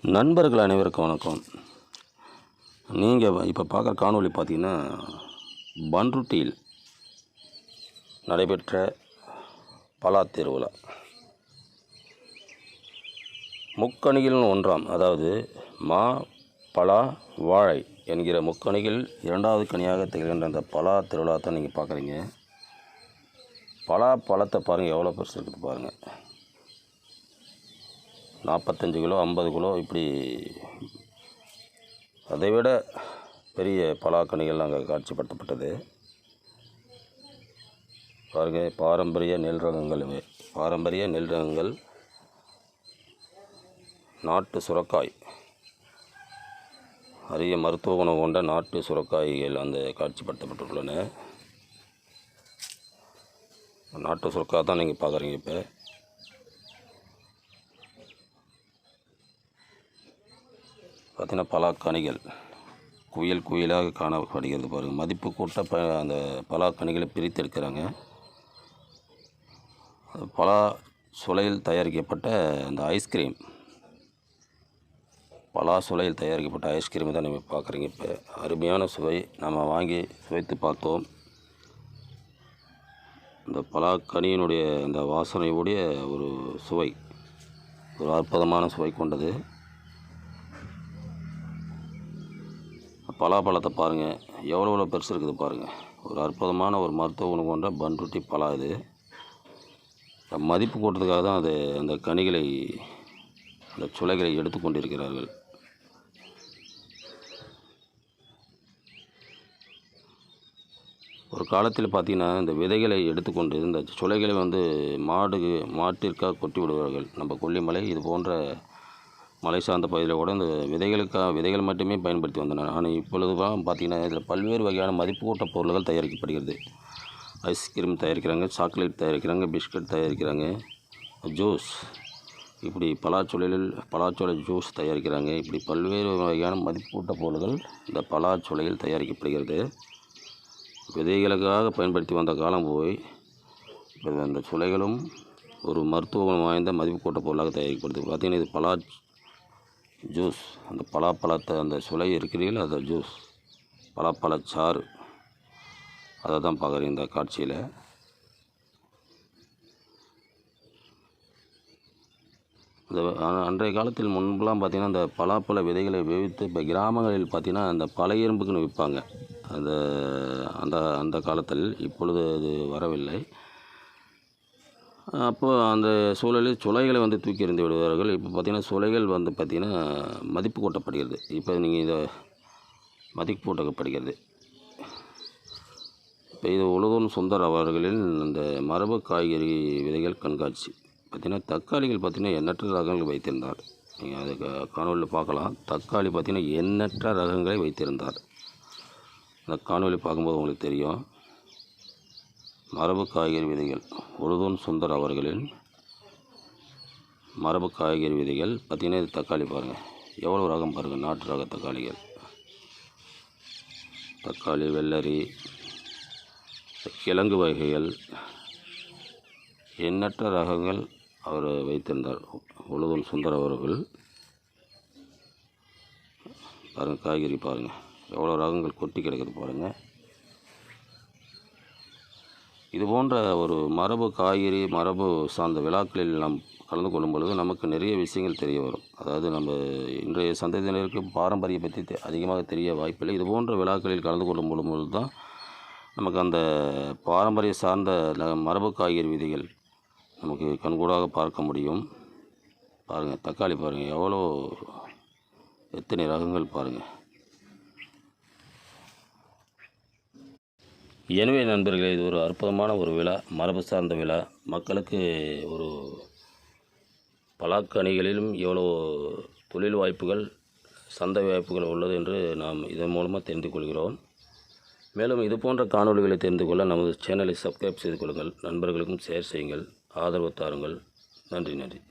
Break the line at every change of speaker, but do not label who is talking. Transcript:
நண்பர்கள் அனைவருக்கும் வணக்கம். நீங்கள் இப்போ பார்க்குற காணொளி பார்த்திங்கன்னா பண்ருட்டியில் நடைபெற்ற பலா திருவிழா. முக்கணிகள் ஒன்றாம், அதாவது மா, பலா, வாழை என்கிற முக்கணிகள் இரண்டாவது கனியாக திகழ்கின்ற அந்த பலா திருவிழா தான் நீங்கள் பார்க்குறீங்க. பலா பழத்தை பாருங்கள், எவ்வளோ பெருசு இருக்குது பாருங்கள். 45 கிலோ 50 கிலோ இப்படி அதைவிட பெரிய பலாக்கனிகள் அங்கே காட்சிப்படுத்தப்பட்டது. பாருங்கள், பாரம்பரிய நெல் ரகங்கள், நாட்டு சுரக்காய், அரிய மருத்துவ குணம் கொண்ட நாட்டு சுரக்காய்கள் அந்த காட்சிப்படுத்தப்பட்டுள்ளன. நாட்டு சுரக்காய் தான் நீங்கள் பார்க்குறீங்க. இப்போ பார்த்தீங்கன்னா பலாக்கனிகள் குயிலாக காணப்படுகிறது பாருங்கள். மதிப்பு கூட்ட அந்த பலாக்கனிகளை பிரித்தெடுக்கிறாங்க. பலா சுளையில் தயாரிக்கப்பட்ட அந்த ஐஸ்கிரீம், பலா சுளையில் தயாரிக்கப்பட்ட ஐஸ்கிரீம் தான் நீங்கள் பார்க்குறீங்க. இப்போ அருமையான சுவை, நம்ம வாங்கி சுவைத்து பார்த்தோம். இந்த பலாக்கனியினுடைய அந்த வாசனையுடைய ஒரு சுவை ஒரு அற்புதமான சுவை கொண்டது. பலாப்பழத்தை பாருங்கள், எவ்வளோ பெருசு இருக்குது பாருங்கள். ஒரு அற்புதமான ஒரு மருத்துவ குணம் கொண்ட பண்ருட்டி பலா. இது மதிப்பு கூட்டத்துக்காக தான் அந்த கனிகளை, அந்த சுளைகளை எடுத்து கொண்டிருக்கிறார்கள். ஒரு காலத்தில் பார்த்திங்கன்னா இந்த விதைகளை எடுத்துக்கொண்டு இந்த சுளைகளை மாட்டிற்காக கொட்டி விடுவார்கள். நம்ம கொல்லிமலை இது போன்ற மலை சார்ந்த பகுதியில் கூட இந்த விதைகள் மட்டுமே பயன்படுத்தி வந்தனர். ஆனால் இப்பொழுது பார்த்திங்கன்னா இதில் பல்வேறு வகையான மதிப்பு கூட்ட பொருள்கள் தயாரிக்கப்படுகிறது. ஐஸ்கிரீம் தயாரிக்கிறாங்க, சாக்லேட் தயாரிக்கிறாங்க, பிஸ்கட் தயாரிக்கிறாங்க, ஜூஸ், இப்படி பலாச்சோலை ஜூஸ் தயாரிக்கிறாங்க. இப்படி பல்வேறு வகையான மதிப்பு கூட்ட பொருள்கள் இந்த பலாச்சோலையில் தயாரிக்கப்படுகிறது. விதைகளுக்காக பயன்படுத்தி வந்த காலம் போய் அந்த சுளைகளும் ஒரு மருத்துவ குணம் வாய்ந்த மதிப்பு கூட்ட பொருளாக தயாரிக்கப்படுது. பார்த்திங்கன்னா இது பலா ஜூஸ், அந்த பலாப்பழத்தை அந்த சுளை இருக்கிறீர்கள், அந்த ஜூஸ் பலாப்பழச்சாறு, அதை தான் பார்க்குறீங்க இந்த காட்சியில். அன்றைய காலத்தில் முன்பெல்லாம் பார்த்திங்கன்னா அந்த பலாப்பழ விதைகளை வேவித்து இப்போ கிராமங்களில் பார்த்திங்கன்னா அந்த பல எறும்புக்குன்னு விற்பாங்க. அந்த காலத்தில், இப்பொழுது அது வரவில்லை. அப்போது அந்த சூழலில் சுளைகளை தூக்கி எறிந்து விடுவார்கள். இப்போ பார்த்திங்கன்னா சுளைகள் பார்த்திங்கன்னா மதிப்பு கூட்டப்படுகிறது. இப்போ நீங்கள் இதை மதிப்பு கூட்டப்படுகிறது. இப்போ இது உழுதூர் சுந்தர் அவர்களின் இந்த மரபு காய்கறி விதைகள் கண்காட்சி. பார்த்திங்கன்னா தக்காளிகள் பார்த்திங்கன்னா எண்ணற்ற ரகங்கள் வைத்திருந்தார். நீங்கள் அதை காணொலியில் பார்க்கலாம். தக்காளி பார்த்திங்கன்னா எண்ணற்ற ரகங்களை வைத்திருந்தார். அந்த காணொலி பார்க்கும்போது உங்களுக்கு தெரியும். மரபு காய்கறி விதைகள், உழுதூர் சுந்தர் அவர்களின் மரபு காய்கறி விதைகள். பார்த்திங்கன்னா இது தக்காளி பாருங்கள், எவ்வளோ ரகம் பாருங்கள். நாட்டு ரக தக்காளிகள், தக்காளி, வெள்ளரி, கிழங்கு வகைகள், எண்ணற்ற ரகங்கள் அவர் வைத்திருந்தார் உழுதூர் சுந்தர் அவர்கள். பாருங்கள், காய்கறி பாருங்கள், எவ்வளோ ரகங்கள் கொட்டி கிடக்குது பாருங்கள். இது போன்ற ஒரு மரபு காய்கறி, மரபு சார்ந்த விழாக்களில் நாம் கலந்து கொள்ளும் பொழுது நமக்கு நிறைய விஷயங்கள் தெரிய வரும். அதாவது நம்ம இன்றைய சந்ததியினருக்கு பாரம்பரிய பற்றி அதிகமாக தெரிய வாய்ப்பில்லை. இது போன்ற விழாக்களில் கலந்து கொள்ளும் பொழுது தான் நமக்கு அந்த பாரம்பரிய சார்ந்த மரபு காய்கறி விதைகள் நமக்கு கண்கூடாக பார்க்க முடியும். பாருங்கள், தக்காளி பாருங்கள், எத்தனை ரகங்கள் பாருங்கள். எனவே நண்பர்களே, இது ஒரு அற்புதமான ஒரு விழா, மரபு சார்ந்த விழா. மக்களுக்கு ஒரு பலாக்கனிகளிலும் எவ்வளோ தொழில் வாய்ப்புகள், சந்தை வாய்ப்புகள் உள்ளது என்று நாம் இதன் மூலமாக தெரிந்து கொள்கிறோம். மேலும் இது போன்ற காணொலிகளை தெரிந்து கொள்ள நமது சேனலை சப்ஸ்கிரைப் செய்து கொள்ளுங்கள். நண்பர்களுக்கும் ஷேர் செய்யுங்கள், ஆதரவு தாருங்கள். நன்றி.